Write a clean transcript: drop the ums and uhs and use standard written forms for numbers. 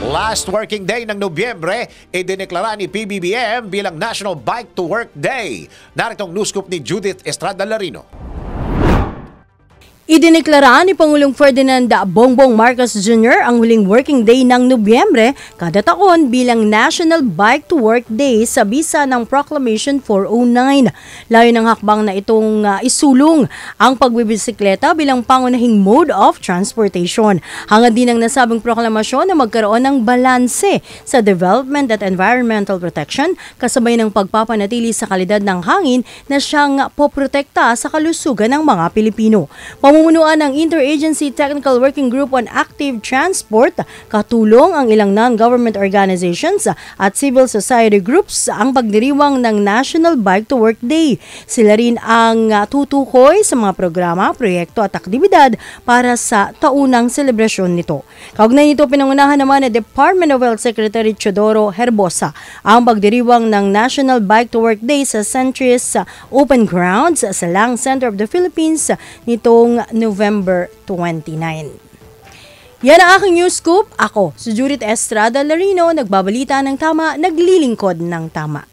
Last working day ng Nobyembre, idineklara ni PBBM bilang National Bike to Work Day. Narito ang news scoop ni Judith Estrada Larino. Idineklara ni Pangulong Ferdinand Bongbong Marcos Jr. ang huling working day ng Nobyembre kada taon bilang National Bike to Work Day sa bisa ng Proclamation 409. Layo ng hakbang na itong isulong ang pagbibisikleta bilang pangunahing mode of transportation. Hangad din ang nasabing proklamasyon na magkaroon ng balanse sa development at environmental protection kasabay ng pagpapanatili sa kalidad ng hangin na siyang poprotekta sa kalusugan ng mga Pilipino. Pamumunuan ng Interagency Technical Working Group on Active Transport, katulong ang ilang non-government organizations at civil society groups ang pagdiriwang ng National Bike to Work Day. Sila rin ang tutukoy sa mga programa, proyekto at aktibidad para sa taunang selebrasyon nito. Kaugnay nito, pinangunahan naman ng Department of Health Secretary Teodoro Herbosa ang pagdiriwang ng National Bike to Work Day sa Centris Open Grounds sa Lang Center of the Philippines nitong November 29. Yan ang aking news scoop. Ako, si Judith Estrada Larino, nagbabalita ng tama, naglilingkod ng tama.